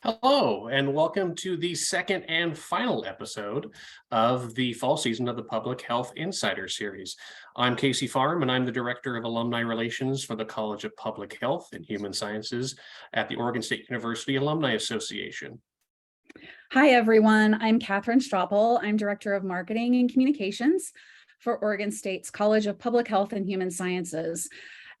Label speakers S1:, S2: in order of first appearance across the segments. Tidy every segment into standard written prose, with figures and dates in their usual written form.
S1: Hello, and welcome to the second and final episode of the fall season of the Public Health Insider Series. I'm Casey Farm, and I'm the Director of Alumni Relations for the College of Public Health and Human Sciences at the Oregon State University Alumni Association.
S2: Hi, everyone. I'm Catherine Straupel. I'm Director of Marketing and Communications for Oregon State's College of Public Health and Human Sciences.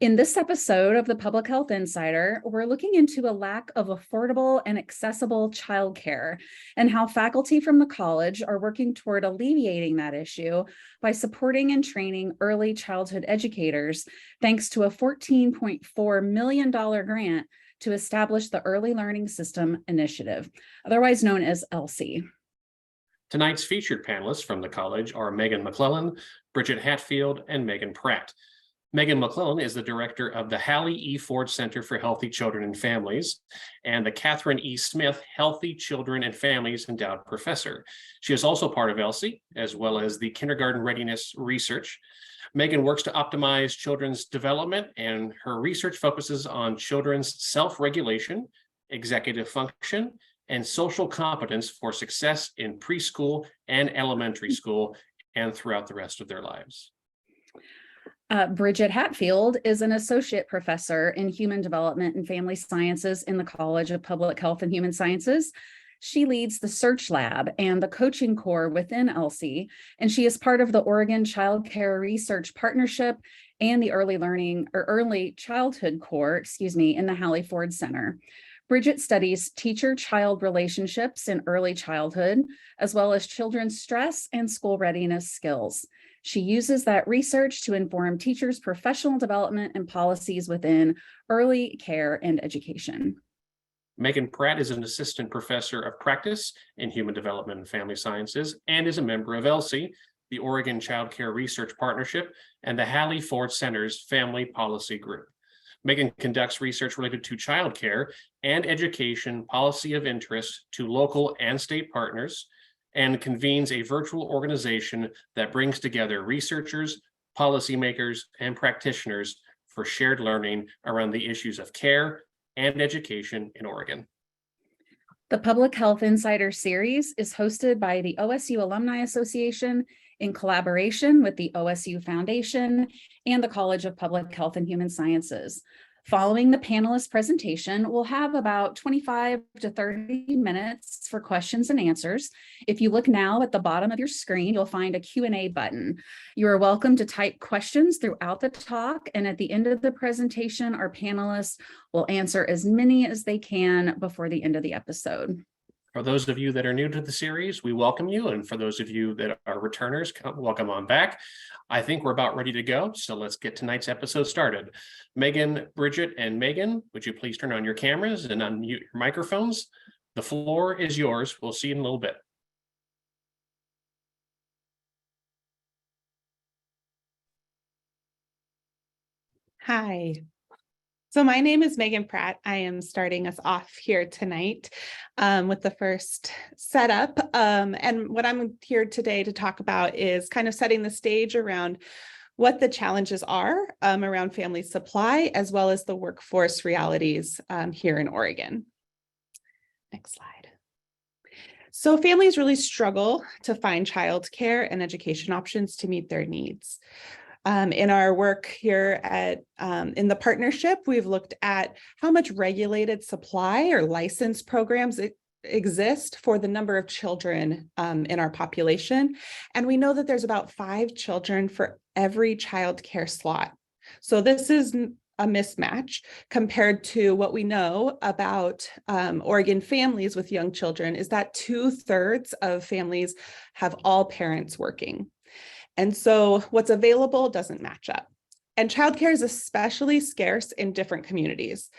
S2: In this episode of the Public Health Insider, we're looking into a lack of affordable and accessible childcare and how faculty from the college are working toward alleviating that issue by supporting and training early childhood educators, thanks to a $14.4 million grant to establish the Early Learning System Initiative, otherwise known as ELSI.
S1: Tonight's featured panelists from the college are Megan McClellan, Bridget Hatfield, and Megan Pratt. Megan McClellan is the director of the Hallie E. Ford Center for Healthy Children and Families and the Catherine E. Smith Healthy Children and Families Endowed Professor. She is also part of ELSI, as well as the Kindergarten Readiness Research. Megan works to optimize children's development, and her research focuses on children's self-regulation, executive function, and social competence for success in preschool and elementary school and throughout the rest of their lives.
S2: Bridget Hatfield is an associate professor in human development and family sciences in the College of Public Health and Human Sciences. She leads the Search Lab and the coaching core within ELSI, and she is part of the Oregon Child Care Research Partnership and the Early Childhood Core, in the Hallie Ford Center. Bridget studies teacher-child relationships in early childhood, as well as children's stress and school readiness skills. She uses that research to inform teachers' professional development and policies within early care and education.
S1: Megan Pratt is an assistant professor of practice in human development and family sciences and is a member of ELSI, the Oregon Child Care Research Partnership, and the Hallie Ford Center's Family Policy Group. Megan conducts research related to childcare and education policy of interest to local and state partners, and convenes a virtual organization that brings together researchers, policymakers, and practitioners for shared learning around the issues of care and education in Oregon.
S2: The Public Health Insider Series is hosted by the OSU Alumni Association in collaboration with the OSU Foundation and the College of Public Health and Human Sciences. Following the panelist presentation, we'll have about 25 to 30 minutes for questions and answers. If you look now at the bottom of your screen, you'll find a Q&A button. You are welcome to type questions throughout the talk, and at the end of the presentation, our panelists will answer as many as they can before the end of the episode.
S1: For those of you that are new to the series, we welcome you. And for those of you that are returners, welcome on back. I think we're about ready to go. So let's get tonight's episode started. Megan, Bridget, and Megan, would you please turn on your cameras and unmute your microphones? The floor is yours. We'll see you in a little bit.
S3: Hi. So my name is Megan Pratt. I am starting us off here tonight with the first setup. And what I'm here today to talk about is kind of setting the stage around what the challenges are around family supply, as well as the workforce realities here in Oregon. Next slide. So families really struggle to find childcare and education options to meet their needs. In our work here at in the partnership, we've looked at how much regulated supply or license programs exist for the number of children in our population. And we know that there's about 5 children for every child care slot. So this is a mismatch compared to what we know about Oregon families with young children, is that 2/3 of families have all parents working. And so what's available doesn't match up. And childcare is especially scarce in different communities.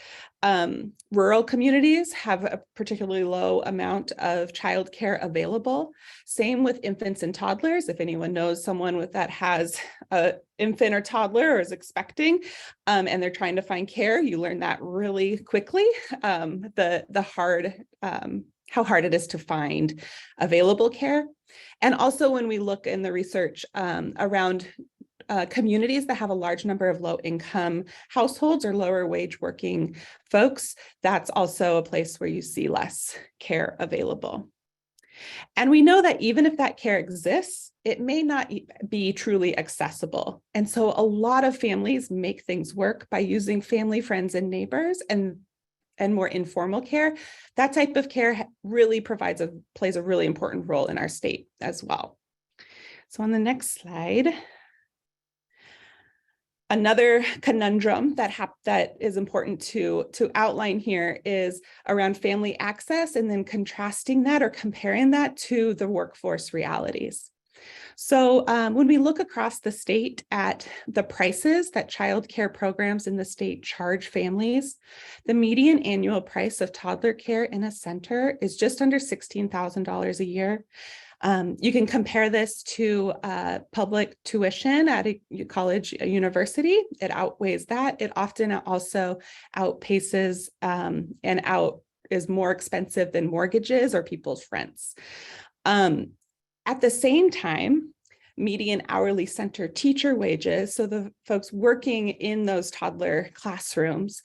S3: Rural communities have a particularly low amount of childcare available. Same with infants and toddlers. If anyone knows someone that has an infant or toddler or is expecting, and they're trying to find care, you learn that really quickly. How hard it is to find available care. And also when we look in the research around communities that have a large number of low income households or lower wage working folks, that's also a place where you see less care available. And we know that even if that care exists, it may not be truly accessible. And so a lot of families make things work by using family, friends, and neighbors and more informal care. That type of care really plays a really important role in our state as well. So on the next slide, another conundrum that is important to outline here is around family access, and then contrasting that or comparing that to the workforce realities. So when we look across the state at the prices that childcare programs in the state charge families, the median annual price of toddler care in a center is just under $16,000 a year. You can compare this to public tuition at a college, a university. It outweighs that. It often also outpaces is more expensive than mortgages or people's rents. At the same time, median hourly center teacher wages, so the folks working in those toddler classrooms,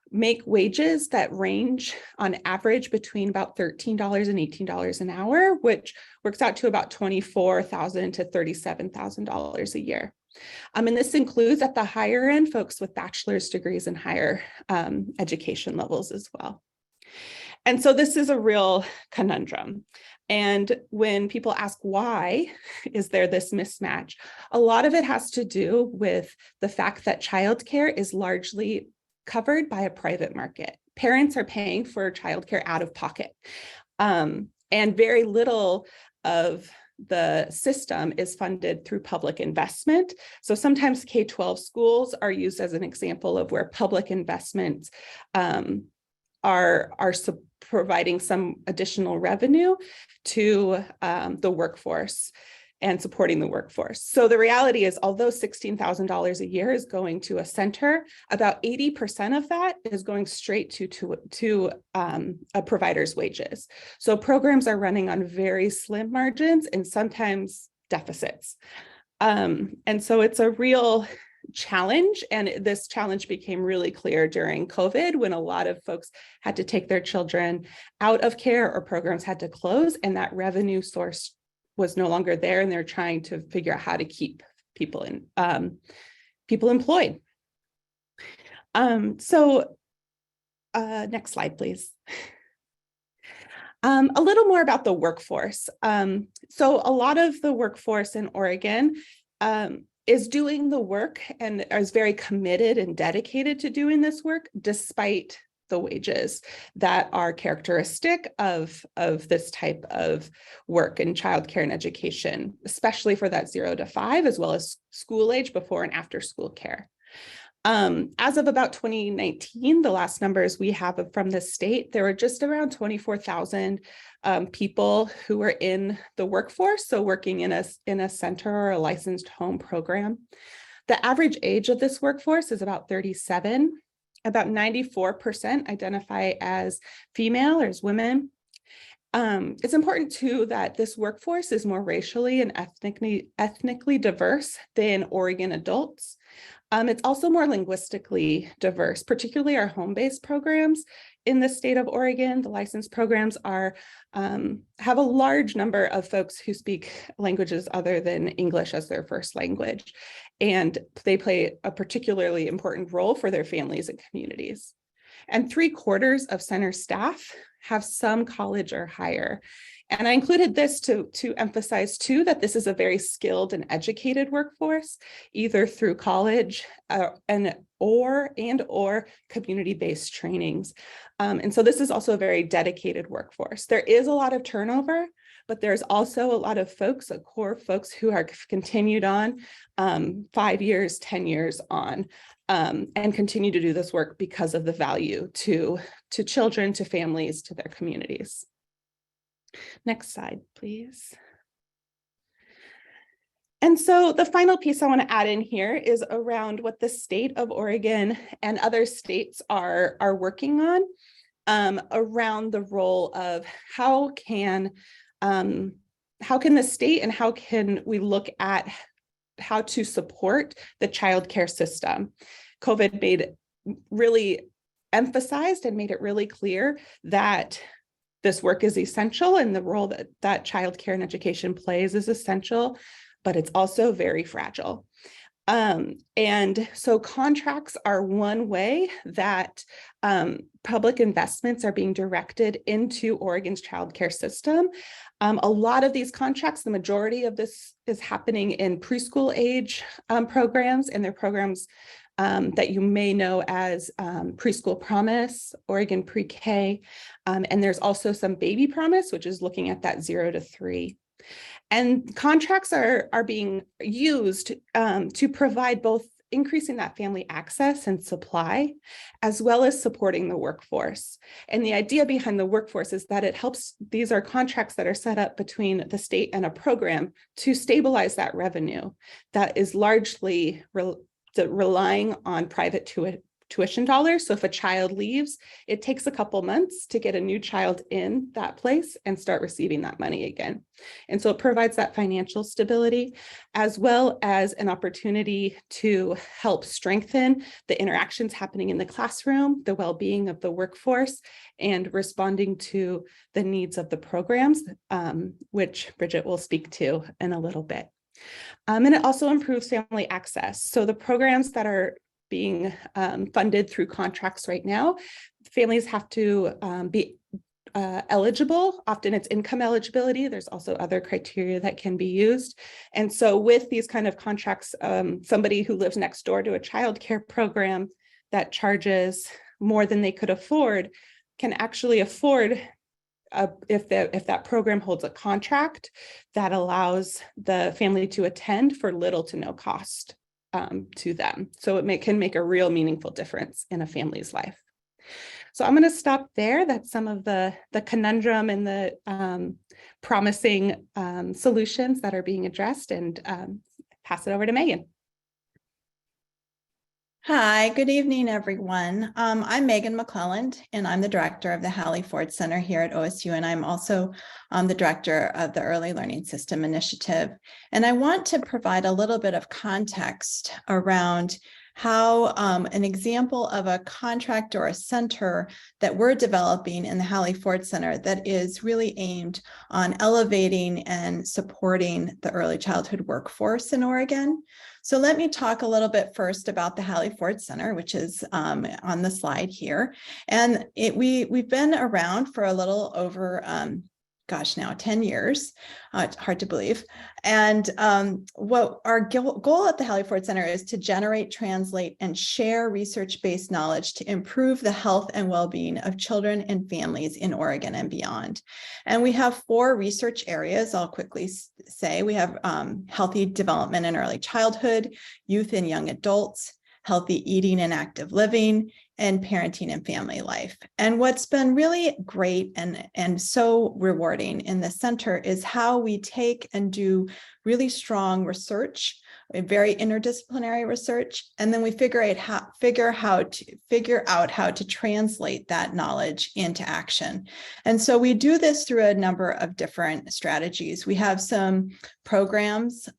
S3: make wages that range on average between about $13 and $18 an hour, which works out to about $24,000 to $37,000 a year. And this includes at the higher end folks with bachelor's degrees and higher education levels as well. And so this is a real conundrum. And when people ask why is there this mismatch, a lot of it has to do with the fact that childcare is largely covered by a private market. Parents are paying for childcare out of pocket, and very little of the system is funded through public investment. So sometimes K-12 schools are used as an example of where public investments are providing some additional revenue to the workforce and supporting the workforce. So the reality is, although $16,000 a year is going to a center, about 80% of that is going straight to a provider's wages. So programs are running on very slim margins and sometimes deficits. And so it's a real challenge. And this challenge became really clear during COVID when a lot of folks had to take their children out of care or programs had to close, and that revenue source was no longer there, and they're trying to figure out how to keep people employed. Next slide, please. A little more about the workforce. So a lot of the workforce in Oregon is doing the work and is very committed and dedicated to doing this work despite the wages that are characteristic of this type of work in childcare and education, especially for that 0 to 5, as well as school age before and after school care. As of about 2019, the last numbers we have from the state, there were just around 24,000 people who were in the workforce, so working in a center or a licensed home program. The average age of this workforce is about 37. About 94% identify as female or as women. It's important too that this workforce is more racially and ethnically diverse than Oregon adults. It's also more linguistically diverse, particularly our home-based programs in the state of Oregon. The licensed programs have a large number of folks who speak languages other than English as their first language, and they play a particularly important role for their families and communities. And 3/4 of center staff have some college or higher. And I included this to emphasize too that this is a very skilled and educated workforce, either through college or community-based trainings. And so this is also a very dedicated workforce. There is a lot of turnover, but there's also a lot of folks, core folks who are continued on 5 years, 10 years on, and continue to do this work because of the value to children, to families, to their communities. Next slide, please. And so the final piece I want to add in here is around what the state of Oregon and other states are working on around the role of how can the state and how can we look at how to support the childcare system. COVID really emphasized and made it really clear that this work is essential, and the role that childcare and education plays is essential, but it's also very fragile. And so contracts are one way that public investments are being directed into Oregon's childcare system. A lot of these contracts, the majority of this is happening in preschool age programs, and they're programs that you may know as Preschool Promise, Oregon Pre-K, and there's also some Baby Promise, which is looking at that 0 to 3. And contracts are being used to provide both increasing that family access and supply, as well as supporting the workforce. And the idea behind the workforce is that it helps, these are contracts that are set up between the state and a program to stabilize that revenue that is largely relying on private tuition dollars. So if a child leaves, it takes a couple months to get a new child in that place and start receiving that money again. And so it provides that financial stability, as well as an opportunity to help strengthen the interactions happening in the classroom, the well-being of the workforce, and responding to the needs of the programs, which Bridget will speak to in a little bit. And it also improves family access. So the programs that are being funded through contracts right now, families have to be eligible. Often it's income eligibility. There's also other criteria that can be used. And so with these kind of contracts, somebody who lives next door to a childcare program that charges more than they could afford can actually afford if that program holds a contract that allows the family to attend for little to no cost to them. So it can make a real meaningful difference in a family's life. So I'm going to stop there. That's some of the conundrum and the promising solutions that are being addressed, and pass it over to Megan.
S4: Hi, good evening, everyone. I'm Megan McClelland, and I'm the director of the Hallie Ford Center here at OSU, and I'm also the director of the Early Learning System Initiative. And I want to provide a little bit of context around how an example of a contract or a center that we're developing in the Hallie Ford Center that is really aimed on elevating and supporting the early childhood workforce in Oregon. So let me talk a little bit first about the Hallie Ford Center, which is on the slide here. And we've been around for a little over, now 10 years. It's hard to believe. And what our goal at the Hallie Ford Center is to generate, translate, and share research-based knowledge to improve the health and well-being of children and families in Oregon and beyond. And we have 4 research areas. I'll quickly say we have healthy development in early childhood, youth and young adults, healthy eating and active living, and parenting and family life. And what's been really great and so rewarding in the center is how we take and do really strong research, very interdisciplinary research, and then we figure out how to translate that knowledge into action. And so we do this through a number of different strategies. We have some programs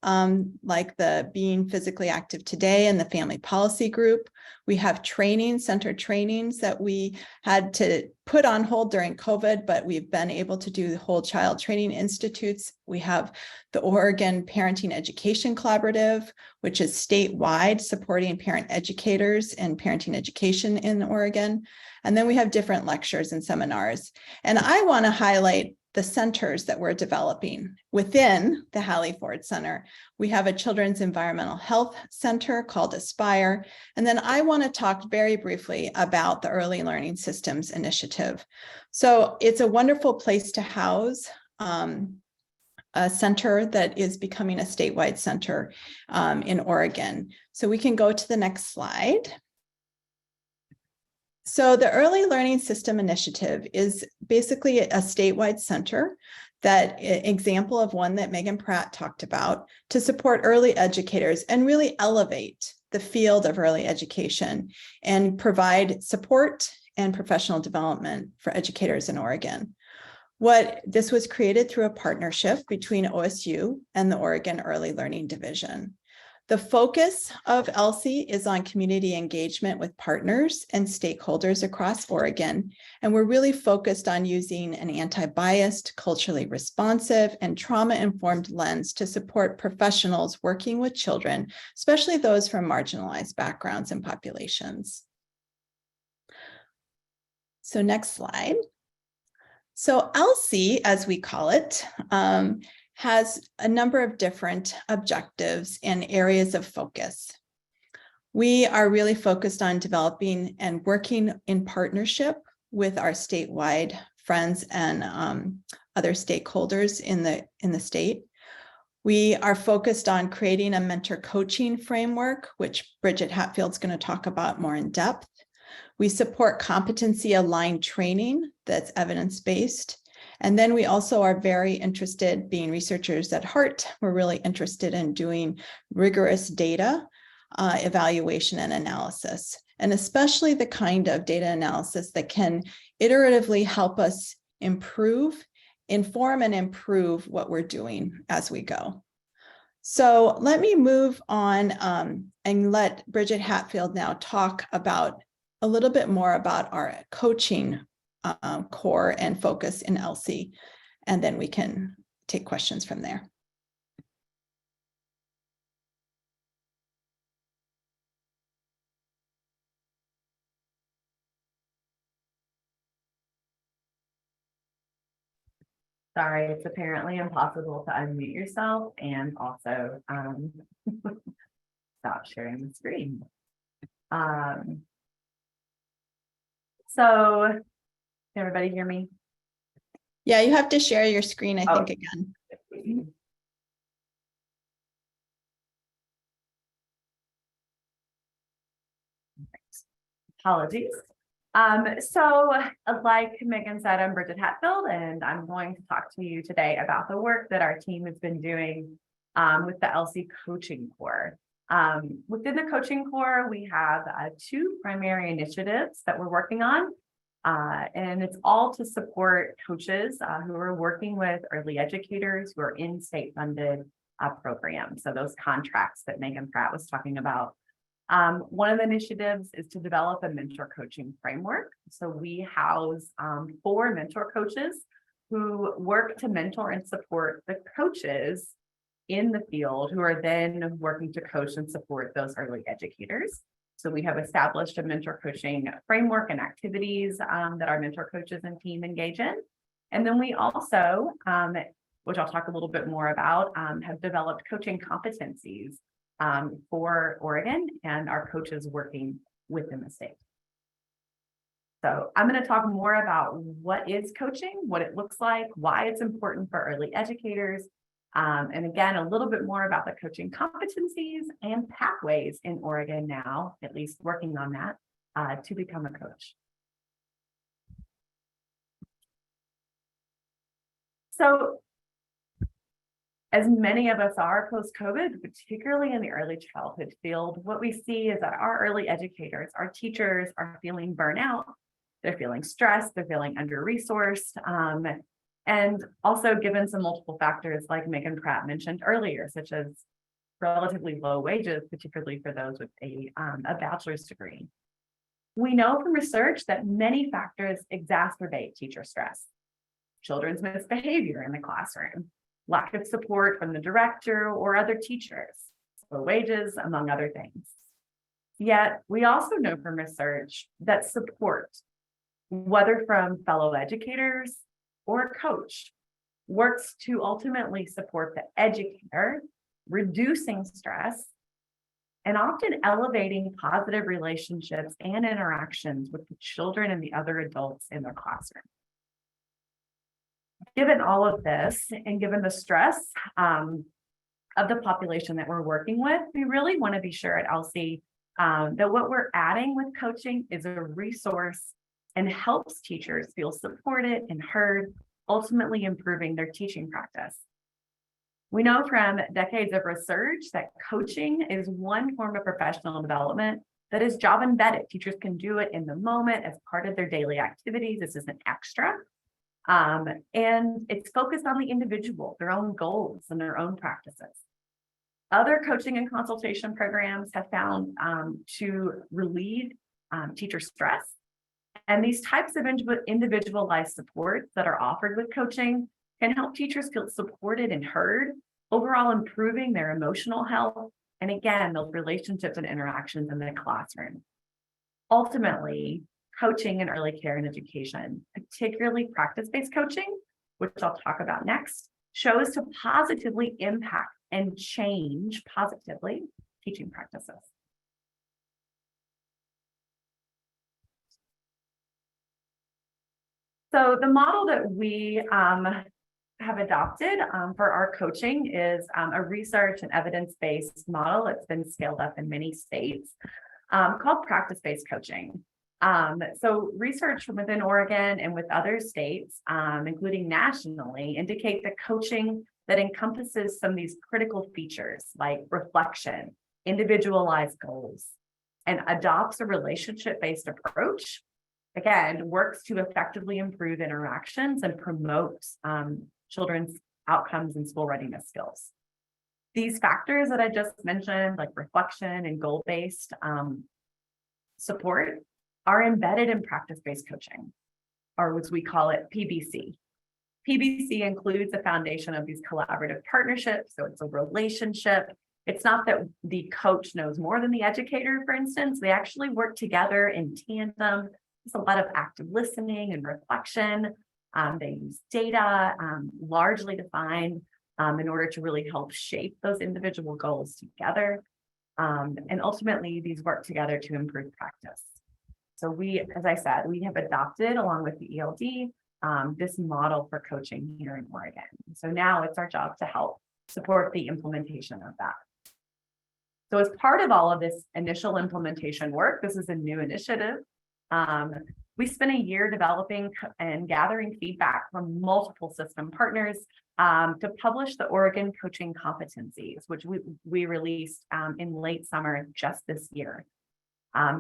S4: like the Being Physically Active Today and the Family Policy Group. We have center trainings that we had to put on hold during COVID, but we've been able to do the whole child training institutes. We have the Oregon Parenting Education Collaborative, which is statewide supporting parent educators and parenting education in Oregon. And then we have different lectures and seminars. And I want to highlight the centers that we're developing within the Hallie Ford Center. We have a Children's Environmental Health Center called Aspire. And then I want to talk very briefly about the Early Learning Systems Initiative. So it's a wonderful place to house a center that is becoming a statewide center in Oregon. So we can go to the next slide. So the Early Learning System Initiative is basically a statewide center, that example of one that Megan Pratt talked about, to support early educators and really elevate the field of early education and provide support and professional development for educators in Oregon. This was created through a partnership between OSU and the Oregon Early Learning Division. The focus of ELSI is on community engagement with partners and stakeholders across Oregon. And we're really focused on using an anti-biased, culturally responsive, and trauma-informed lens to support professionals working with children, especially those from marginalized backgrounds and populations. So next slide. So ELSI, as we call it, has a number of different objectives and areas of focus. We are really focused on developing and working in partnership with our statewide friends and other stakeholders in the state. We are focused on creating a mentor coaching framework, which Bridget Hatfield's going to talk about more in depth. We support competency-aligned training that's evidence-based. And then we also are very interested, being researchers at heart, we're really interested in doing rigorous data evaluation and analysis, and especially the kind of data analysis that can iteratively help us improve, inform, and improve what we're doing as we go. So let me move on and let Bridget Hatfield now talk about a little bit more about our coaching core and focus in ELSI, and then we can take questions from there.
S5: Sorry, it's apparently impossible to unmute yourself and also stop sharing the screen. So can everybody hear me?
S4: Yeah, you have to share your screen, I think, again.
S5: Apologies. So like Megan said, I'm Bridget Hatfield, and I'm going to talk to you today about the work that our team has been doing with the ELSI coaching core. Within the coaching core, we have two primary initiatives that we're working on. And it's all to support coaches who are working with early educators who are in state-funded programs. So those contracts that Megan Pratt was talking about. One of the initiatives is to develop a mentor coaching framework. So we house 4 mentor coaches who work to mentor and support the coaches in the field who are then working to coach and support those early educators. So we have established a mentor coaching framework and activities that our mentor coaches and team engage in. And then we also, which I'll talk a little bit more about, have developed coaching competencies for Oregon and our coaches working within the state. So I'm going to talk more about what is coaching, what it looks like, why it's important for early educators, and again, a little bit more about the coaching competencies and pathways in Oregon now, at least working on that, to become a coach. So, as many of us are post-COVID, particularly in the early childhood field, what we see is that our early educators, our teachers are feeling burnout, they're feeling stressed, they're feeling under-resourced, and also given some multiple factors like Megan Pratt mentioned earlier, such as relatively low wages, particularly for those with a bachelor's degree. We know from research that many factors exacerbate teacher stress. Children's misbehavior in the classroom, lack of support from the director or other teachers, low wages, among other things. Yet, we also know from research that support, whether from fellow educators or a coach, works to ultimately support the educator, reducing stress, and often elevating positive relationships and interactions with the children and the other adults in their classroom. Given all of this, and given the stress of the population that we're working with, we really want to be sure at ELSI that what we're adding with coaching is a resource and helps teachers feel supported and heard, ultimately improving their teaching practice. We know from decades of research that coaching is one form of professional development that is job embedded. Teachers can do it in the moment as part of their daily activities. This isn't extra. And it's focused on the individual, their own goals and their own practices. Other coaching and consultation programs have found to relieve teacher stress. And these types of individualized supports that are offered with coaching can help teachers feel supported and heard, overall improving their emotional health, and again, those relationships and interactions in the classroom. Ultimately, coaching in early care and education, particularly practice-based coaching, which I'll talk about next, shows to positively impact and change positively teaching practices. So the model that we have adopted for our coaching is a research and evidence-based model that's been scaled up in many states called practice-based coaching. So research from within Oregon and with other states, including nationally, indicate that coaching that encompasses some of these critical features like reflection, individualized goals, and adopts a relationship-based approach, again, works to effectively improve interactions and promotes children's outcomes and school readiness skills. These factors that I just mentioned, like reflection and goal-based support, are embedded in practice-based coaching, or as we call it, PBC. PBC includes the foundation of these collaborative partnerships, so it's a relationship. It's not that the coach knows more than the educator, for instance. They actually work together in tandem. There's a lot of active listening and reflection. They use data largely defined in order to really help shape those individual goals together. And ultimately, these work together to improve practice. So we, as I said, we have adopted, along with the ELD, this model for coaching here in Oregon. So now it's our job to help support the implementation of that. So as part of all of this initial implementation work, this is a new initiative. We spent a year developing and gathering feedback from multiple system partners to publish the Oregon Coaching Competencies, which we released in late summer just this year.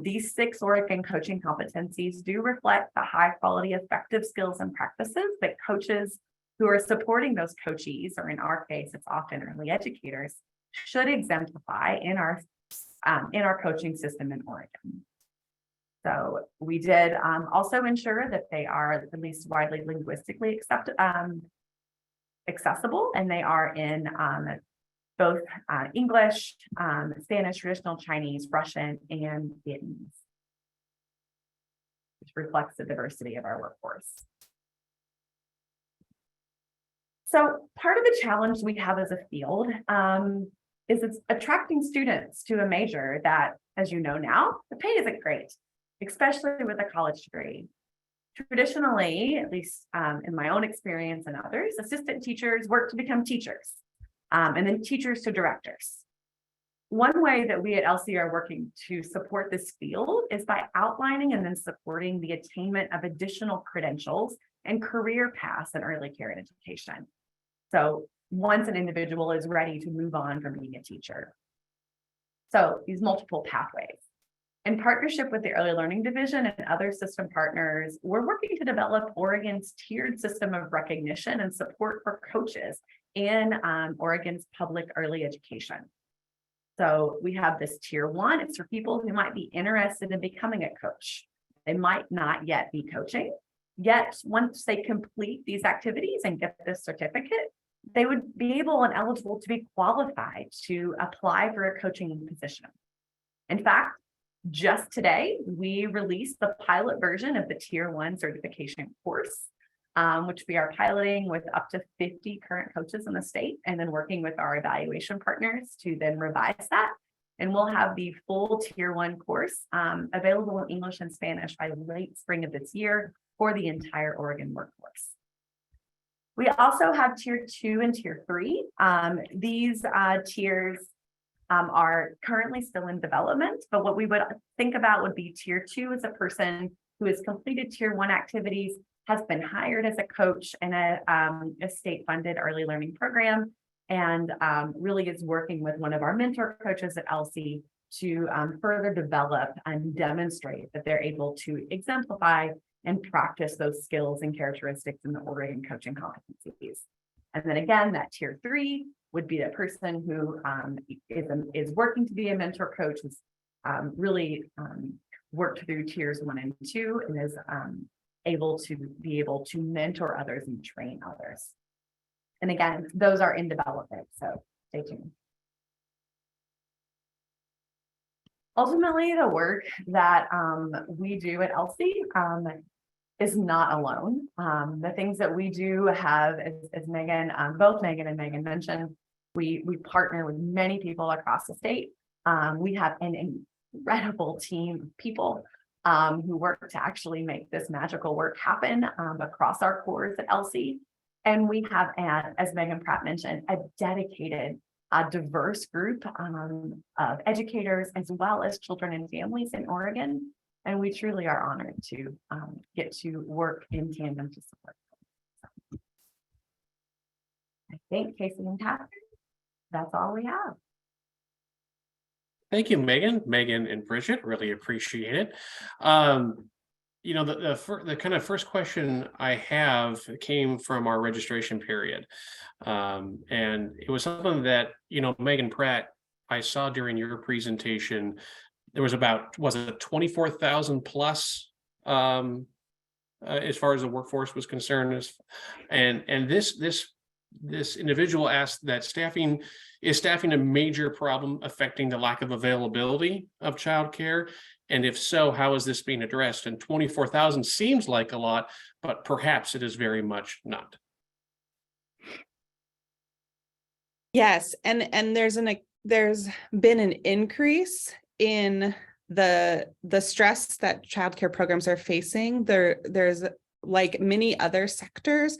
S5: These 6 Oregon coaching competencies do reflect the high quality, effective skills and practices that coaches who are supporting those coachees, or in our case, it's often early educators, should exemplify in our coaching system in Oregon. So we did also ensure that they are at least widely linguistically accessible, and they are in both English, Spanish, traditional Chinese, Russian, and Vietnamese, which reflects the diversity of our workforce. So part of the challenge we have as a field is it's attracting students to a major that, as you know now, the pay isn't great, especially with a college degree. Traditionally, at least in my own experience and others, assistant teachers work to become teachers. And then teachers to directors. One way that we at ELSI are working to support this field is by outlining and then supporting the attainment of additional credentials and career paths in early care and education. So once an individual is ready to move on from being a teacher. So these multiple pathways. In partnership with the Early Learning Division and other system partners, we're working to develop Oregon's tiered system of recognition and support for coaches in Oregon's public early education. So we have this tier 1, it's for people who might be interested in becoming a coach. They might not yet be coaching, yet once they complete these activities and get this certificate, they would be able and eligible to be qualified to apply for a coaching position. In fact, just today, we released the pilot version of the tier 1 certification course, which we are piloting with up to 50 current coaches in the state, and then working with our evaluation partners to then revise that. And we'll have the full tier 1 course available in English and Spanish by late spring of this year for the entire Oregon workforce. We also have tier 2 and tier 3. These tiers are currently still in development, but what we would think about would be tier 2 is a person who has completed tier 1 activities, has been hired as a coach in a state-funded early learning program, and really is working with one of our mentor coaches at ELSI to further develop and demonstrate that they're able to exemplify and practice those skills and characteristics in the Oregon coaching competencies. And then again, that tier 3 would be a person who is working to be a mentor coach, has really worked through tiers 1 and 2, and is able to mentor others and train others. And again, those are in development, so stay tuned. Ultimately, the work that we do at ELSI is not alone. The things that we do have, as Megan, both Megan and Megan mentioned, we partner with many people across the state. We have an incredible team of people who work to actually make this magical work happen across our cores at ELSI. And we have, as Megan Pratt mentioned, a dedicated, diverse group of educators, as well as children and families in Oregon. And we truly are honored to get to work in tandem to support them. I think, Casey and Catherine, that's all we have.
S1: Thank you, Megan and Bridget, really appreciate it. You know, the kind of first question I have came from our registration period. And it was something that, you know, Megan Pratt, I saw during your presentation, there was about, was it 24,000 plus as far as the workforce was concerned. And this individual asked that staffing a major problem affecting the lack of availability of childcare? And if so, how is this being addressed? And 24,000 seems like a lot, but perhaps it is very much not.
S3: Yes, and there's been an increase in the stress that childcare programs are facing. There's, like many other sectors,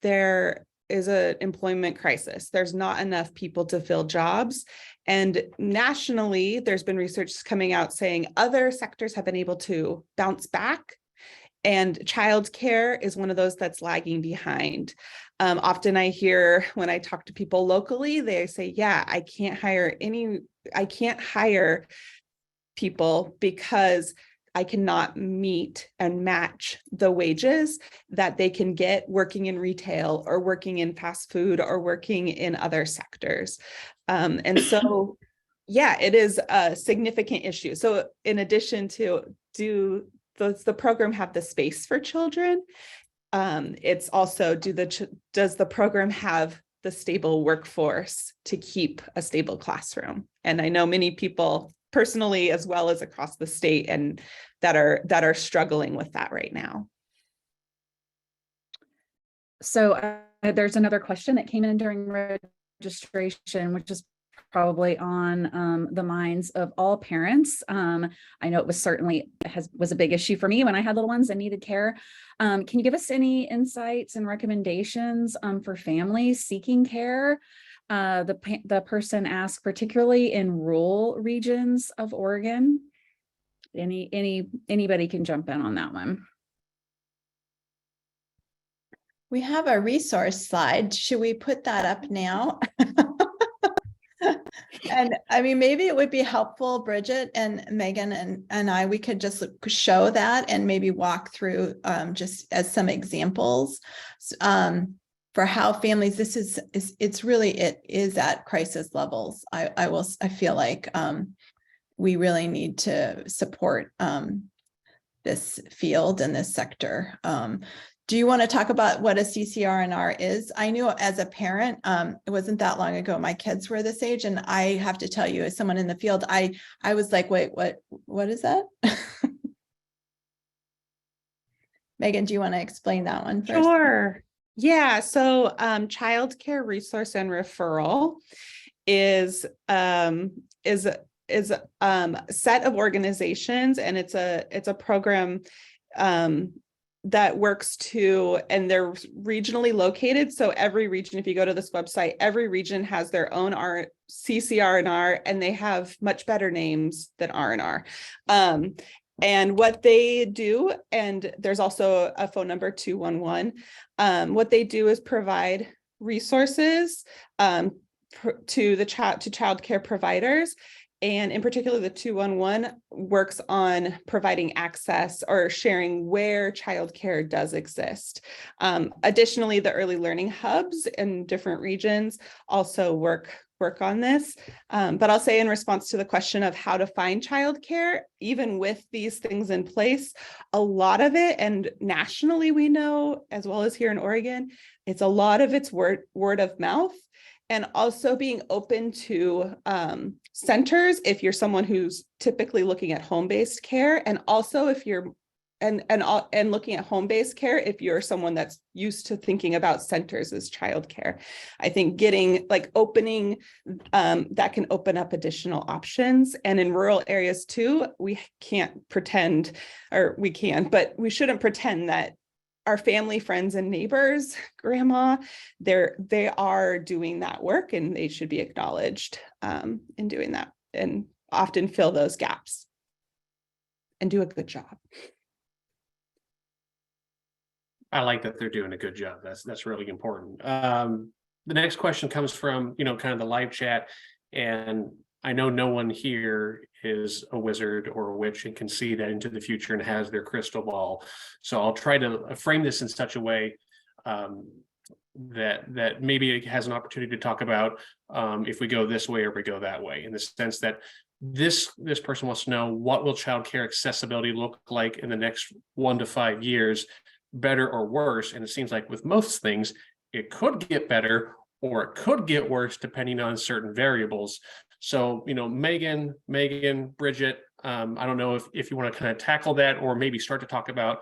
S3: there is an employment crisis. There's not enough people to fill jobs. And nationally, there's been research coming out saying other sectors have been able to bounce back, and childcare is one of those that's lagging behind. Often I hear when I talk to people locally, they say, yeah, I can't hire people because I cannot meet and match the wages that they can get working in retail or working in fast food or working in other sectors. And so, yeah, it is a significant issue. So in addition to, does the program have the space for children? It's also, does the program have the stable workforce to keep a stable classroom? And I know many people personally, as well as across the state, and that are struggling with that right now.
S2: So there's another question that came in during registration, which is probably on the minds of all parents. I know it was certainly was a big issue for me when I had little ones and needed care. Can you give us any insights and recommendations for families seeking care? The person asked, particularly in rural regions of Oregon. Anybody can jump in on that one.
S4: We have a resource slide. Should we put that up now? And I mean, maybe it would be helpful, Bridget and Megan and I, we could just show that and maybe walk through just as some examples for how families, it is at crisis levels. I feel like we really need to support this field and this sector. Do you want to talk about what a CCR&R is? I knew as a parent, it wasn't that long ago, my kids were this age, and I have to tell you, as someone in the field, I was like, wait, what is that? Megan, do you want to explain that one first?
S3: Sure. Yeah, so childcare resource and referral is a set of organizations, and it's a program that works and they're regionally located. So every region, if you go to this website, every region has their own CCR&R, and they have much better names than R&R. And what they do, and there's also a phone number 211. What they do is provide resources to childcare providers And in particular, the 211 works on providing access or sharing where childcare does exist. Additionally, the early learning hubs in different regions also work on this. But I'll say in response to the question of how to find childcare, even with these things in place, a lot of it, and nationally we know, as well as here in Oregon, it's a lot of it's word of mouth. And also being open to centers if you're someone who's typically looking at home-based care, and also if you're and looking at home-based care if you're someone that's used to thinking about centers as childcare. I think getting opening that can open up additional options. And in rural areas too, we can't pretend, or we can, but we shouldn't pretend that our family, friends, and neighbors, grandma, they are doing that work, and they should be acknowledged in doing that, and often fill those gaps and do a good job.
S1: I like that they're doing a good job. That's really important. The next question comes from, kind of the live chat, and I know no one here is a wizard or a witch and can see that into the future and has their crystal ball. So I'll try to frame this in such a way that maybe it has an opportunity to talk about if we go this way or we go that way, in the sense that this person wants to know, what will childcare accessibility look like in the next 1 to 5 years, better or worse? And it seems like with most things, it could get better or it could get worse depending on certain variables. So, Megan, Bridget, I don't know if you want to kind of tackle that, or maybe start to talk about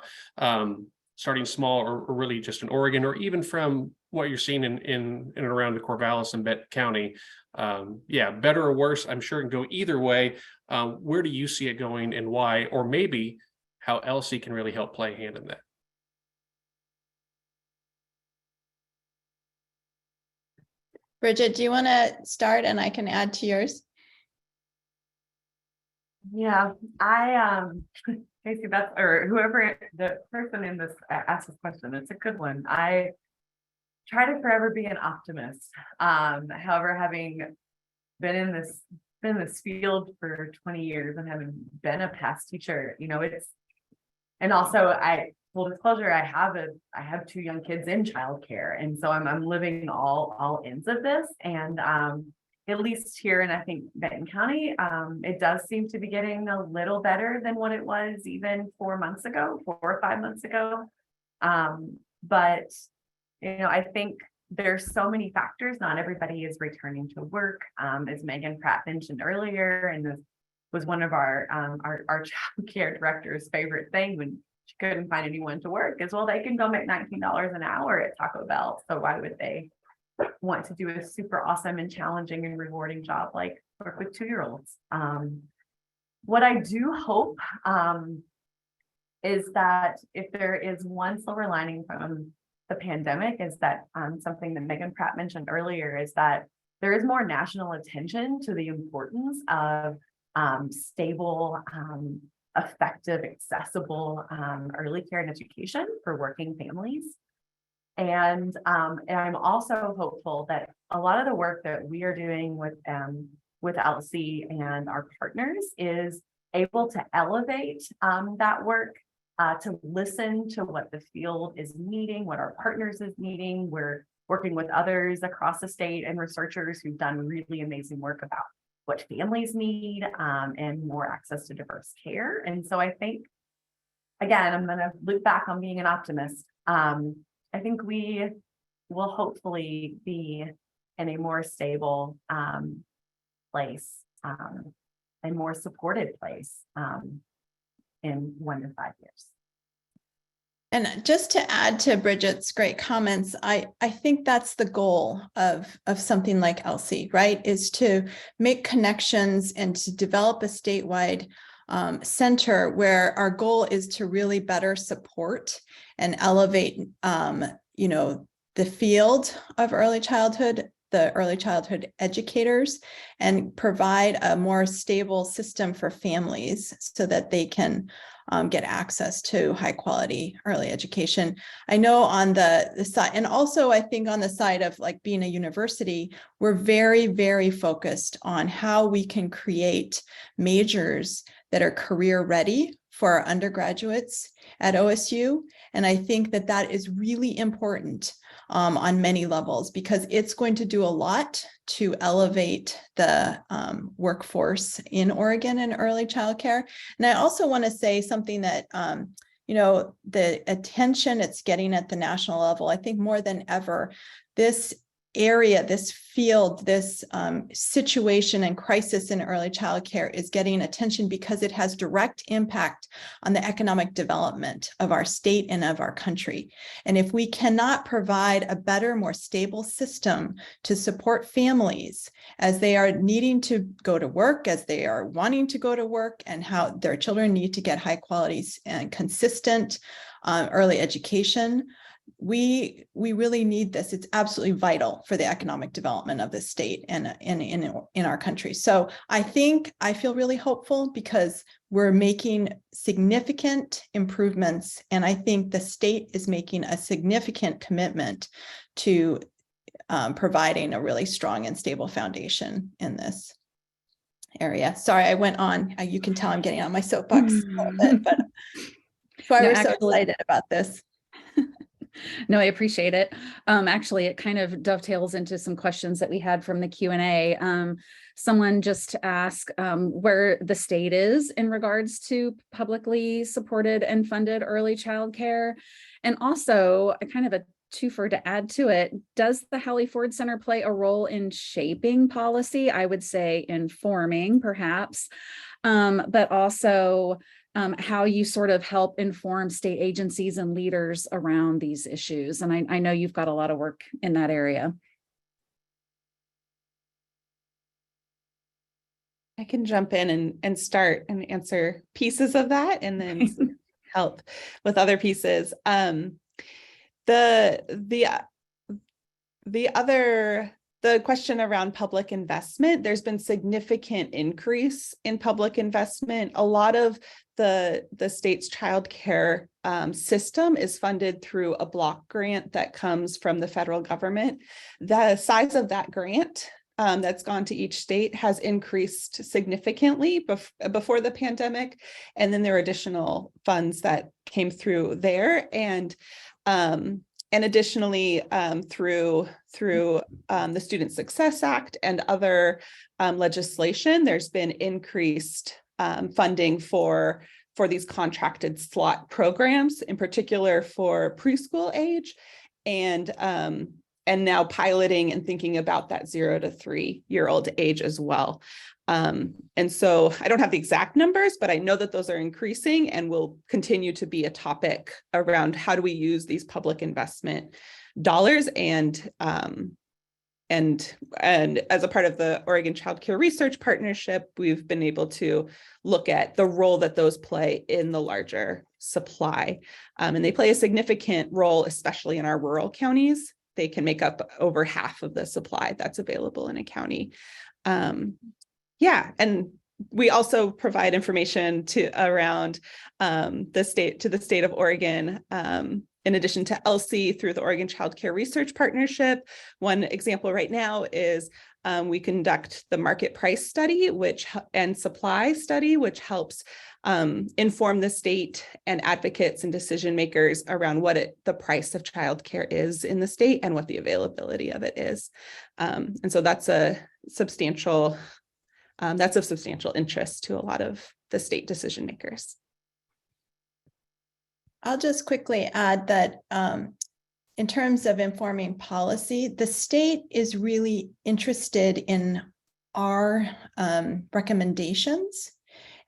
S1: starting small, or really just in Oregon, or even from what you're seeing in and around the Corvallis and Benton County. Better or worse, I'm sure it can go either way. Where do you see it going and why? Or maybe how ELSI can really help play a hand in that?
S4: Bridget, do you want to start and I can add to yours?
S5: Yeah, Casey, or whoever the person in this asked this question, it's a good one. I try to forever be an optimist. However, having been in this field for 20 years and having been a past teacher, and also full disclosure, I have 2 young kids in childcare, and so I'm living all ends of this. And at least here in, I think, Benton County, it does seem to be getting a little better than what it was even 4 or 5 months ago. But I think there's so many factors. Not everybody is returning to work, as Megan Pratt mentioned earlier, and this was one of our child care director's favorite thing when she couldn't find anyone to work, as well, they can go make $19 an hour at Taco Bell. So why would they want to do a super awesome and challenging and rewarding job like work with 2-year-olds? What I do hope is that if there is one silver lining from the pandemic, is that something that Megan Pratt mentioned earlier, is that there is more national attention to the importance of stable, effective, accessible early care and education for working families. And I'm also hopeful that a lot of the work that we are doing with ELSI and our partners is able to elevate that work, to listen to what the field is needing, what our partners is needing. We're working with others across the state and researchers who've done really amazing work about what families need, and more access to diverse care. And so I think, again, I'm going to look back on being an optimist. I think we will hopefully be in a more stable place, a more supported place in 1 to 5 years.
S4: And just to add to Bridget's great comments, I think that's the goal of something like ELSI, right? Is to make connections and to develop a statewide center where our goal is to really better support and elevate, the field of early childhood the early childhood educators and provide a more stable system for families so that they can get access to high quality early education. I know on the side, and also I think on the side of like being a university, we're very, very focused on how we can create majors that are career ready for our undergraduates at OSU. And I think that that is really important on many levels, because it's going to do a lot to elevate the workforce in Oregon in early childcare. And I also want to say something that, the attention it's getting at the national level, I think more than ever, this area, this field, this situation and crisis in early childcare is getting attention because it has direct impact on the economic development of our state and of our country. And if we cannot provide a better, more stable system to support families as they are needing to go to work, as they are wanting to go to work, and how their children need to get high quality and consistent early education, we really need this. It's absolutely vital for the economic development of the state and in our country. So I feel really hopeful because we're making significant improvements, and I think the state is making a significant commitment to providing a really strong and stable foundation in this area. Sorry, I went on. You can tell I'm getting on my soapbox a little bit, but that's why we're so excited about this.
S2: No, I appreciate it. Actually, it kind of dovetails into some questions that we had from the Q&A. Someone just asked where the state is in regards to publicly supported and funded early childcare. And also, kind of a twofer to add to it, does the Hallie Ford Center play a role in shaping policy? I would say informing, perhaps, but also how you sort of help inform state agencies and leaders around these issues. And I know you've got a lot of work in that area.
S3: I can jump in and start and answer pieces of that, and then help with other pieces. The question around public investment, there's been significant increase in public investment. A lot of the state's childcare system is funded through a block grant that comes from the federal government. The size of that grant that's gone to each state has increased significantly before the pandemic. And then there are additional funds that came through there. And additionally, through the Student Success Act and other legislation, there's been increased funding for these contracted slot programs, in particular for preschool age, and now piloting and thinking about that 0 to 3-year-old age as well. And so I don't have the exact numbers, but I know that those are increasing and will continue to be a topic around how do we use these public investment dollars. And as a part of the Oregon Child Care Research Partnership, we've been able to look at the role that those play in the larger supply. And they play a significant role, especially in our rural counties. They can make up over half of the supply that's available in a county. And we also provide information around the state of Oregon, in addition to ELSI through the Oregon Child Care Research Partnership. One example right now is we conduct the market price study, and supply study, which helps inform the state and advocates and decision makers around what the price of childcare is in the state and what the availability of it is. And so that's of substantial interest to a lot of the state decision makers.
S4: I'll just quickly add that in terms of informing policy, the state is really interested in our recommendations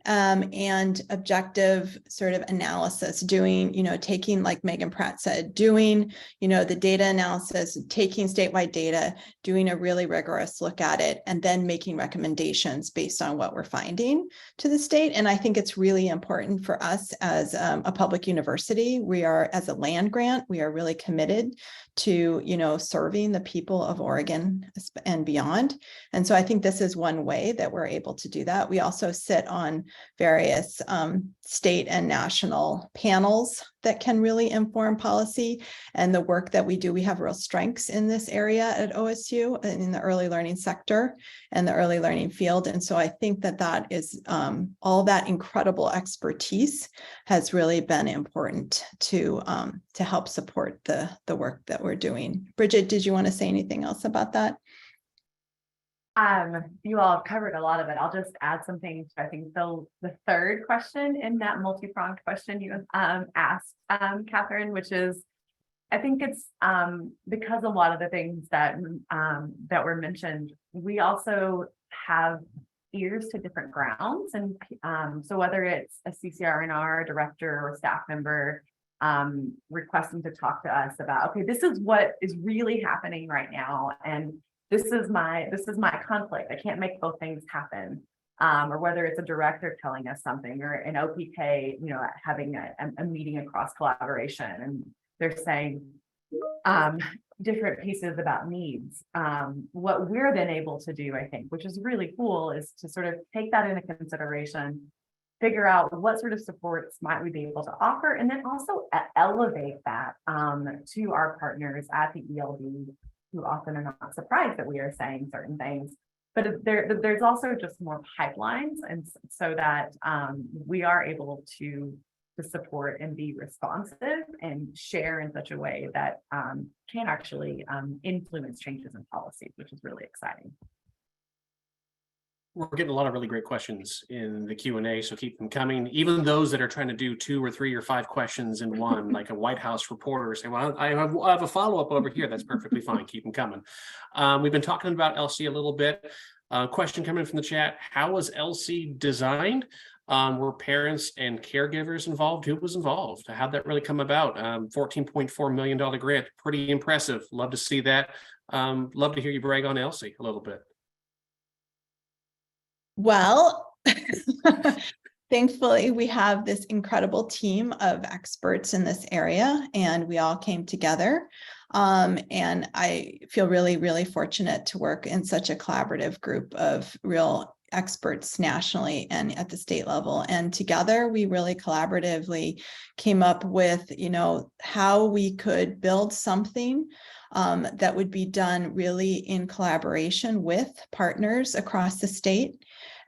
S4: and objective sort of analysis, doing, taking, like Megan Pratt said, doing, the data analysis, taking statewide data, doing a really rigorous look at it, and then making recommendations based on what we're finding to the state. And I think it's really important for us as a public university. We are, as a land grant, we are really committed to, serving the people of Oregon and beyond. And so I think this is one way that we're able to do that. We also sit on various state and national panels that can really inform policy and the work that we do. We have real strengths in this area at OSU in the early learning sector and the early learning field. And so I think that is all that incredible expertise has really been important to help support the work that we're doing. Bridget, did you want to say anything else about that?
S5: You all have covered a lot of it. I'll just add something to, I think, the third question in that multi-pronged question you asked, Catherine, which is, I think it's because a lot of the things that were mentioned, we also have ears to different grounds. And so whether it's a CCRNR director or staff member requesting to talk to us about, okay, this is what is really happening right now, and this is my conflict. I can't make both things happen. Or whether it's a director telling us something, or an OPK, having a meeting across collaboration, and they're saying different pieces about needs. What we're then able to do, I think, which is really cool, is to sort of take that into consideration, figure out what sort of supports might we be able to offer, and then also elevate that to our partners at the ELD, who often are not surprised that we are saying certain things. But there's also just more pipelines, and so that we are able to support and be responsive and share in such a way that can actually influence changes in policy, which is really exciting.
S1: We're getting a lot of really great questions in the Q&A, so keep them coming. Even those that are trying to do 2 or 3 or 5 questions in one, like a White House reporter saying, well, I have a follow-up over here. That's perfectly fine. Keep them coming. We've been talking about ELSI a little bit. Question coming from the chat. How was ELSI designed? Were parents and caregivers involved? Who was involved? How'd that really come about? $14.4 million grant. Pretty impressive. Love to see that. Love to hear you brag on ELSI a little bit.
S4: Well, thankfully, we have this incredible team of experts in this area, and we all came together. And I feel really, really fortunate to work in such a collaborative group of real experts nationally and at the state level. And together, we really collaboratively came up with, how we could build something that would be done really in collaboration with partners across the state.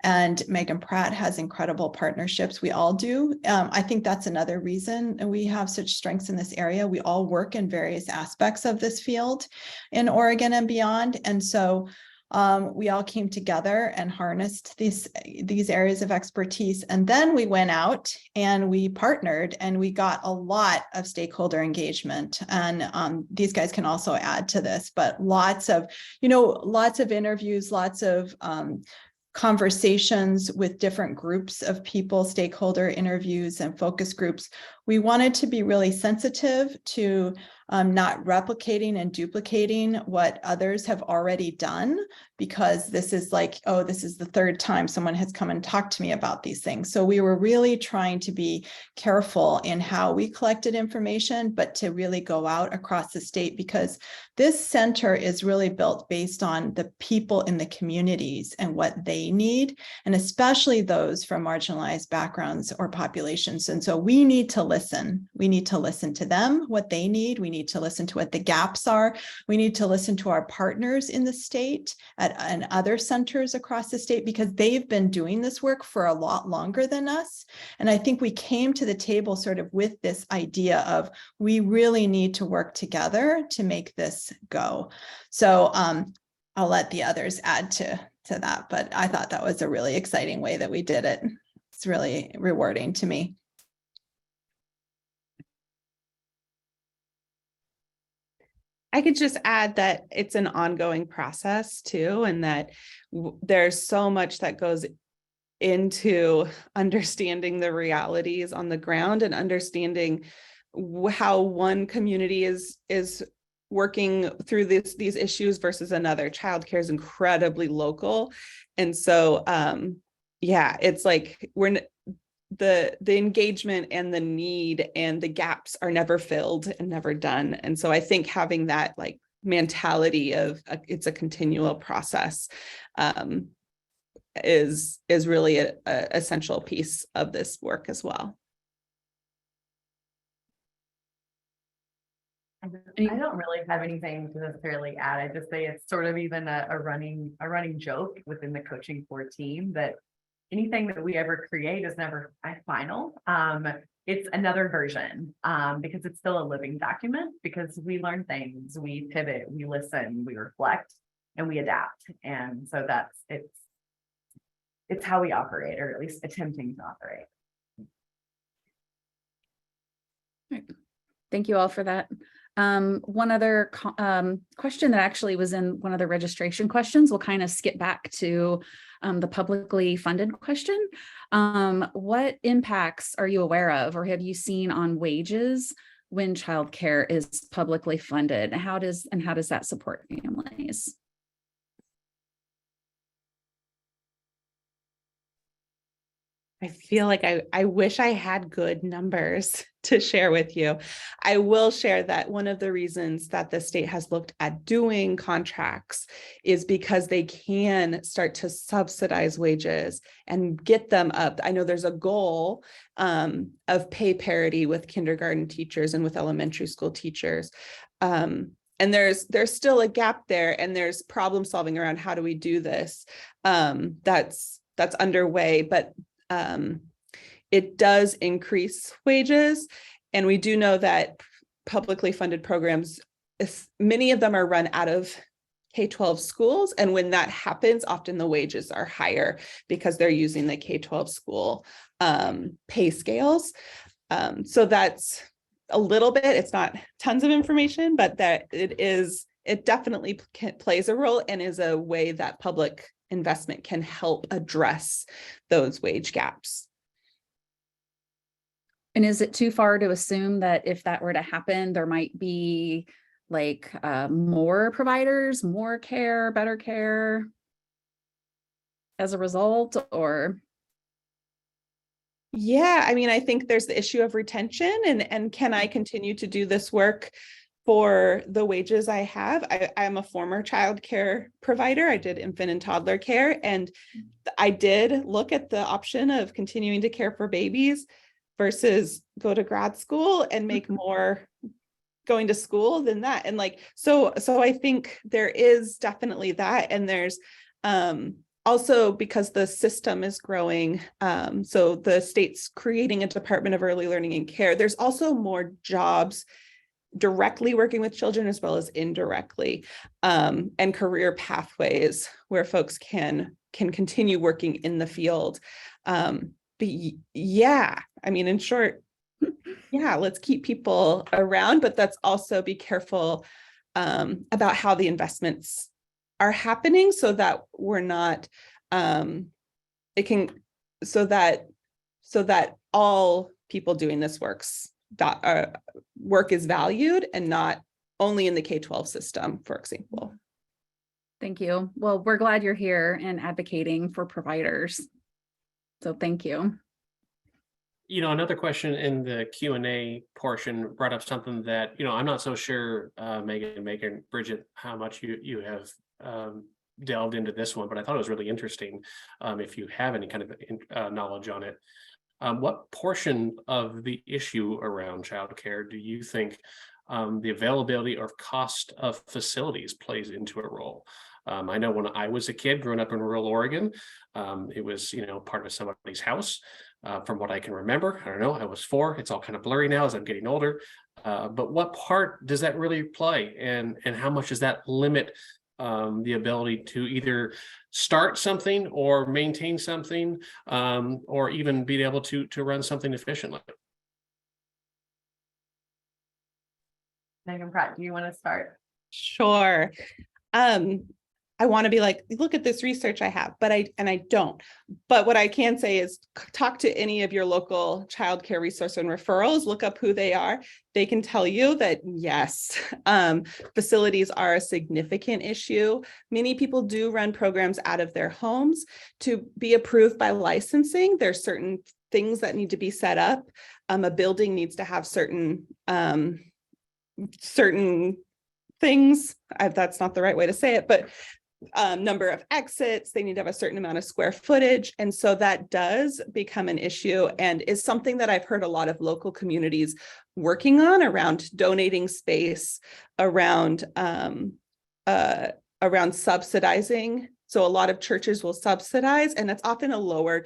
S4: And Megan Pratt has incredible partnerships. We all do. I think that's another reason we have such strengths in this area. We all work in various aspects of this field in Oregon and beyond. And so we all came together and harnessed these areas of expertise. And then we went out and we partnered, and we got a lot of stakeholder engagement. And these guys can also add to this, but lots of interviews, lots of conversations with different groups of people, stakeholder interviews and focus groups. We wanted to be really sensitive to not replicating and duplicating what others have already done, because this is like, oh, this is the third time someone has come and talked to me about these things. So we were really trying to be careful in how we collected information, but to really go out across the state, because this center is really built based on the people in the communities and what they need, and especially those from marginalized backgrounds or populations. And so we need to listen. We need to listen to them, what they need. We need to listen to what the gaps are. We need to listen to our partners in the state and other centers across the state, because they've been doing this work for a lot longer than us. And I think we came to the table sort of with this idea of, we really need to work together to make this go. So I'll let the others add to that, but I thought that was a really exciting way that we did it. It's really rewarding to me.
S3: I could just add that it's an ongoing process too, and that there's so much that goes into understanding the realities on the ground and understanding how one community is working through these issues versus another. Childcare is incredibly local. And so, yeah, it's like the engagement and the need and the gaps are never filled and never done. And so I think having that like mentality of it's a continual process is really a essential piece of this work as well.
S5: I don't really have anything to necessarily add. I just say it's sort of even a running joke within the coaching core team that anything that we ever create is never final. It's another version because it's still a living document, because we learn things, we pivot, we listen, we reflect, and we adapt. And so it's how we operate, or at least attempting to operate.
S2: Thank you all for that. One other question that actually was in one of the registration questions, we'll kind of skip back to the publicly funded question. What impacts are you aware of or have you seen on wages when childcare is publicly funded? How does that support families?
S3: I feel like I wish I had good numbers to share with you. I will share that one of the reasons that the state has looked at doing contracts is because they can start to subsidize wages and get them up. I know there's a goal of pay parity with kindergarten teachers and with elementary school teachers. And there's still a gap there, and there's problem solving around how do we do this. That's underway, but it does increase wages. And we do know that publicly funded programs, many of them are run out of K-12 schools. And when that happens, often the wages are higher because they're using the K-12 school pay scales. So that's a little bit, it's not tons of information, but that it definitely plays a role and is a way that public investment can help address those wage gaps.
S2: And is it too far to assume that if that were to happen, there might be like more providers, more care, better care as a result? Or
S3: yeah, I mean, I think there's the issue of retention and can I continue to do this work for the wages I have? I'm a former child care provider. I did infant and toddler care, and I did look at the option of continuing to care for babies versus go to grad school and make more going to school than that. And like, so I think there is definitely that. And there's also, because the system is growing, so the state's creating a Department of Early Learning and Care, there's also more jobs directly working with children as well as indirectly, and career pathways where folks can continue working in the field. But yeah, I mean, in short, yeah, let's keep people around, but let's also be careful about how the investments are happening so that we're not, so that all people doing this work is valued and not only in the K-12 system, for example.
S2: thank you. Well, we're glad you're here and advocating for providers. So thank you.
S1: You know, another question in the Q&A portion brought up something that, you know, I'm not so sure, Megan, Bridget, how much you have delved into this one, but I thought it was really interesting. If you have any kind of knowledge on it, what portion of the issue around childcare do you think the availability or cost of facilities plays into a role? I know when I was a kid growing up in rural Oregon, it was, you know, part of somebody's house. From what I can remember, I don't know, I was 4. It's all kind of blurry now as I'm getting older. But what part does that really play? And how much does that limit the ability to either start something or maintain something, or even be able to run something efficiently?
S5: Megan Pratt, do you want to start?
S3: Sure. I want to be like, look at this research I have, but I don't. But what I can say is talk to any of your local childcare resource and referrals, look up who they are. They can tell you that yes, facilities are a significant issue. Many people do run programs out of their homes. To be approved by licensing, there's certain things that need to be set up. A building needs to have certain things. That's not the right way to say it, but number of exits, they need to have a certain amount of square footage. And so that does become an issue and is something that I've heard a lot of local communities working on around donating space, around subsidizing. So a lot of churches will subsidize, and it's often a lower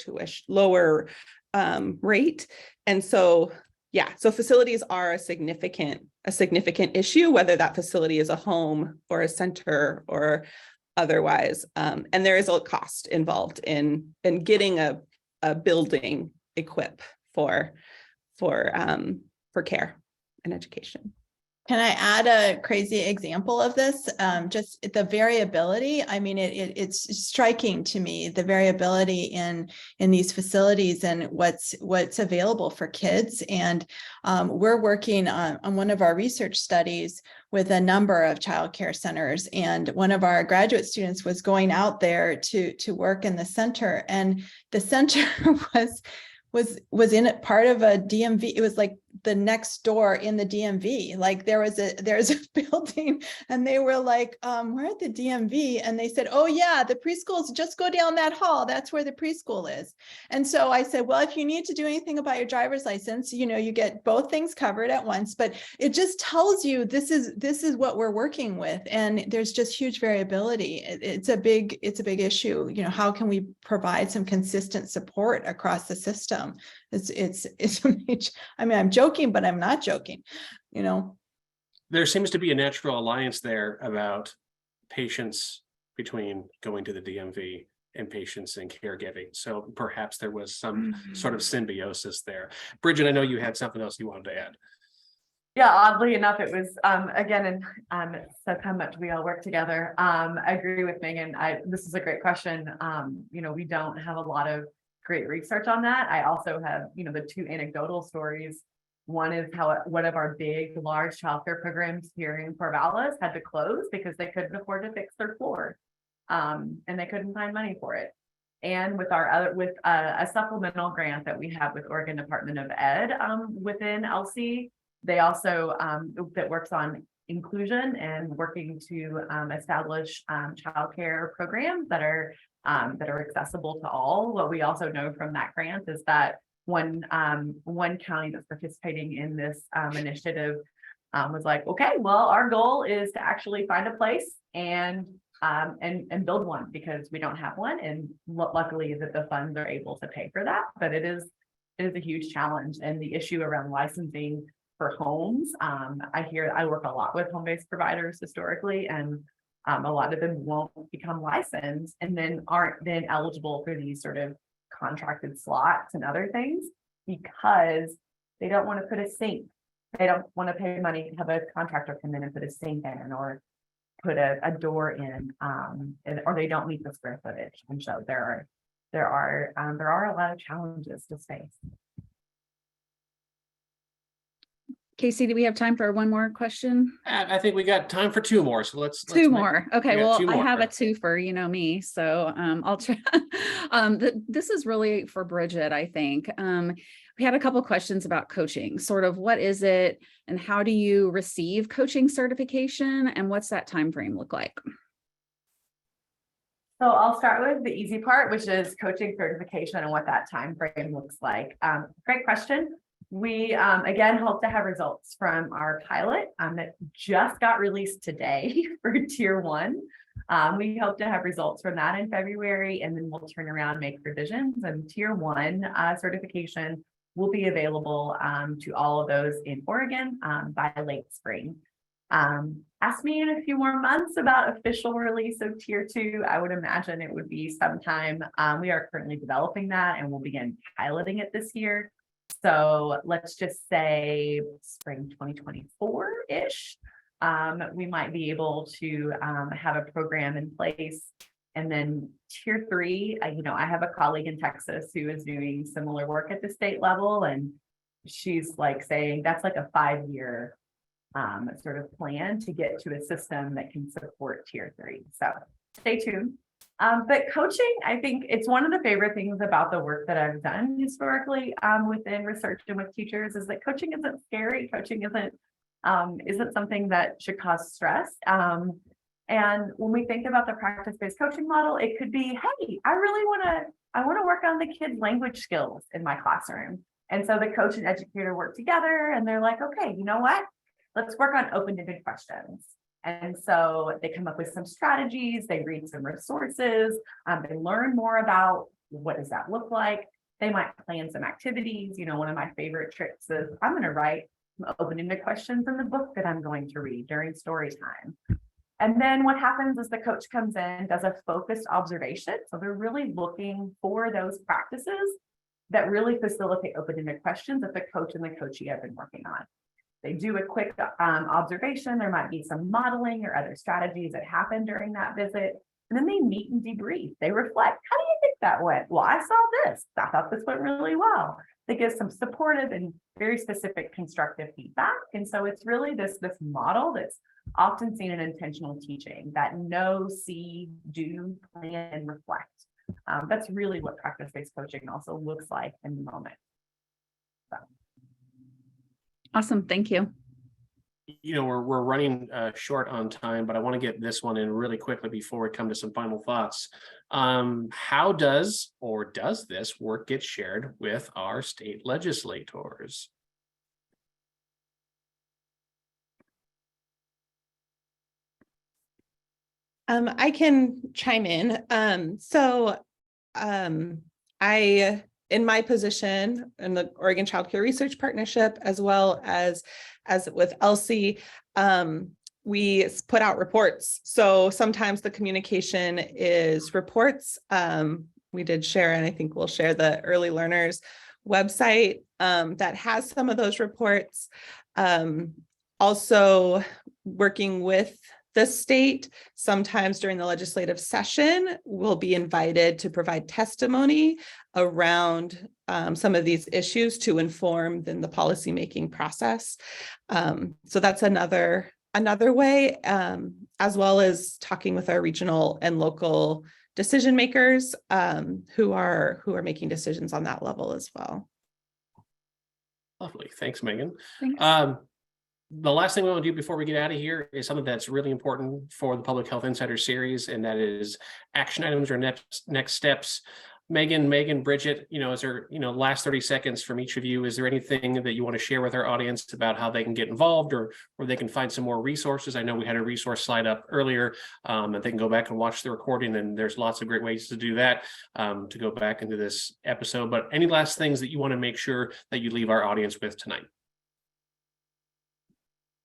S3: rate. And so, yeah, so facilities are a significant issue, whether that facility is a home or a center or otherwise. And there is a cost involved in getting a building equipped for care and education.
S4: Can I add a crazy example of this? Just the variability. I mean, it's striking to me, the variability in these facilities and what's available for kids. And we're working on one of our research studies with a number of childcare centers. And one of our graduate students was going out there to work in the center, and the center was in it part of a DMV. It was like the next door in the DMV. Like there's a building, and they were like, we're at the DMV. And they said, oh yeah, the preschools, just go down that hall. That's where the preschool is. And so I said, well, if you need to do anything about your driver's license, you get both things covered at once, but it just tells you this is what we're working with. And there's just huge variability. It's a big issue. How can we provide some consistent support across the system? It's I mean, I'm joking, but I'm not joking.
S1: There seems to be a natural alliance there about patients between going to the DMV and patients and caregiving. So perhaps there was some sort of symbiosis there. Bridget, I know you had something else you wanted to add.
S5: Yeah, oddly enough, it was again, and so how much we all work together. I agree with Megan. This is a great question. We don't have a lot of great research on that. I also have, the two anecdotal stories. One is how one of our large childcare programs here in Corvallis had to close because they couldn't afford to fix their floor, and they couldn't find money for it. And with a supplemental grant that we have with Oregon Department of Ed within ELSI, they also that works on inclusion and working to establish childcare programs that are accessible to all. What we also know from that grant is that one county that's participating in this initiative was like, okay, well, our goal is to actually find a place and build one because we don't have one. And luckily that the funds are able to pay for that, but it is a huge challenge. And the issue around licensing for homes, I work a lot with home-based providers historically, and a lot of them won't become licensed and then aren't then eligible for these sort of contracted slots and other things because they don't want to put a sink. They don't want to pay money to have a contractor come in and put a sink in or put a door in, or they don't meet the square footage. And so there are a lot of challenges to face.
S2: Casey, do we have time for one more question?
S1: I think we got time for two more. So let's
S2: two more. Okay, well,
S1: I
S2: have a twofer, me. So I'll try. This is really for Bridget, I think. We had a couple questions about coaching. Sort of what is it and how do you receive coaching certification and what's that time frame look like?
S5: So I'll start with the easy part, which is coaching certification and what that time frame looks like. Great question. We, again, hope to have results from our pilot that just got released today for Tier 1. We hope to have results from that in February, and then we'll turn around and make revisions. And Tier 1 certification will be available to all of those in Oregon by late spring. Ask me in a few more months about official release of Tier 2. I would imagine it would be sometime. We are currently developing that and we'll begin piloting it this year. So let's just say spring 2024-ish. we might be able to have a program in place. And then tier 3, I have a colleague in Texas who is doing similar work at the state level, and she's like saying that's like a 5-year sort of plan to get to a system that can support tier 3. So stay tuned. But coaching, I think it's one of the favorite things about the work that I've done historically within research and with teachers is that coaching isn't scary. Coaching isn't something that should cause stress. And when we think about the practice-based coaching model, it could be, hey, I want to work on the kids' language skills in my classroom. And so the coach and educator work together and they're like, okay, you know what? Let's work on open-ended questions. And so they come up with some strategies, they read some resources, they learn more about what does that look like. They might plan some activities. One of my favorite tricks is I'm going to write some open-ended questions in the book that I'm going to read during story time. And then what happens is the coach comes in, does a focused observation. So they're really looking for those practices that really facilitate open-ended questions that the coach and the coachee have been working on. They do a quick observation. There might be some modeling or other strategies that happen during that visit. And then they meet and debrief. They reflect. How do you think that went? Well, I saw this. I thought this went really well. They give some supportive and very specific constructive feedback. And so it's really this model that's often seen in intentional teaching, that know, see, do, plan, and reflect. That's really what practice-based coaching also looks like in the moment. So.
S2: Awesome. Thank you.
S1: We're running short on time, but I want to get this one in really quickly before we come to some final thoughts. How does this work get shared with our state legislators?
S3: I can chime in. I, in my position in the Oregon Child Care Research Partnership, as well as with ELSI, we put out reports. So sometimes the communication is reports. We did share, and I think we'll share the Early Learners website that has some of those reports. Also working with the state, sometimes during the legislative session, we'll be invited to provide testimony around some of these issues to inform then the policymaking process. So that's another way, as well as talking with our regional and local decision makers who are making decisions on that level as well.
S1: Lovely. Thanks, Megan.
S2: Thanks.
S1: The last thing we want to do before we get out of here is something that's really important for the Public Health Insider series, and that is action items or next steps. Megan, Bridget, is there, last 30 seconds from each of you, is there anything that you want to share with our audience about how they can get involved or where they can find some more resources? I know we had a resource slide up earlier and they can go back and watch the recording, and there's lots of great ways to do that, to go back into this episode. But any last things that you want to make sure that you leave our audience with tonight?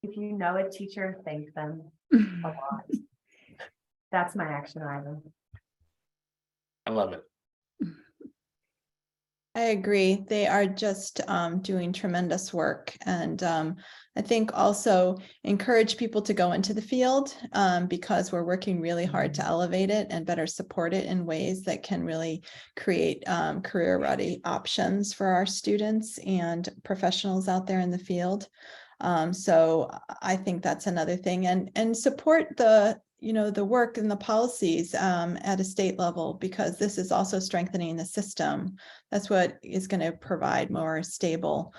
S5: If you know a teacher, thank them a lot. That's my action item.
S1: I love it.
S4: I agree. They are just doing tremendous work. And I think also encourage people to go into the field because we're working really hard to elevate it and better support it in ways that can really create career-ready options for our students and professionals out there in the field. So I think that's another thing, and support the work and the policies at a state level, because this is also strengthening the system. That's what is going to provide more stable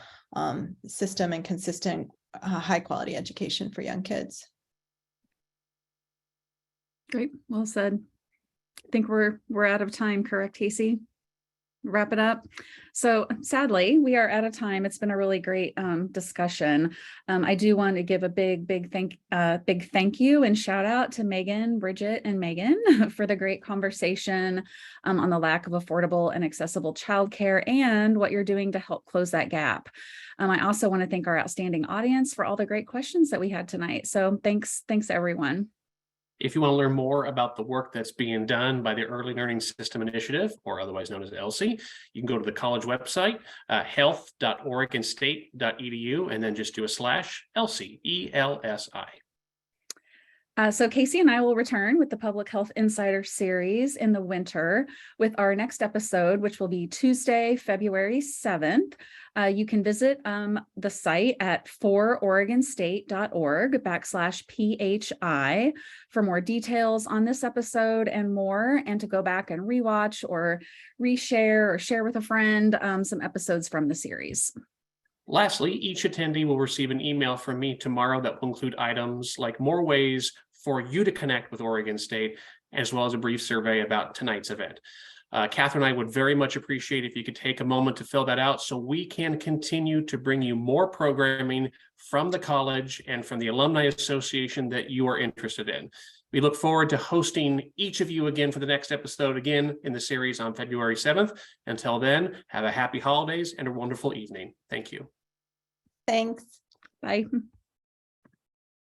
S4: system and consistent high quality education for young kids.
S2: Great. Well said. I think we're out of time, correct, Casey? Wrap it up. So sadly, we are out of time. It's been a really great discussion. I do want to give a big thank you and shout out to Megan, Bridget, and Megan for the great conversation on the lack of affordable and accessible childcare and what you're doing to help close that gap. I also want to thank our outstanding audience for all the great questions that we had tonight. So thanks everyone.
S1: If you want to learn more about the work that's being done by the Early Learning System Initiative, or otherwise known as ELSI, you can go to the college website, health.oregonstate.edu, and then just do /ELSI, ELSI.
S2: So Casey and I will return with the Public Health Insider series in the winter with our next episode, which will be Tuesday, February 7th. You can visit the site at fororegonstate.org/PHI for more details on this episode and more, and to go back and rewatch or reshare or share with a friend some episodes from the series.
S1: Lastly, each attendee will receive an email from me tomorrow that will include items like more ways for you to connect with Oregon State, as well as a brief survey about tonight's event. Catherine and I would very much appreciate if you could take a moment to fill that out so we can continue to bring you more programming from the college and from the Alumni Association that you are interested in. We look forward to hosting each of you again for the next episode again in the series on February 7th. Until then, have a happy holidays and a wonderful evening. Thank you.
S4: Thanks.
S2: Bye.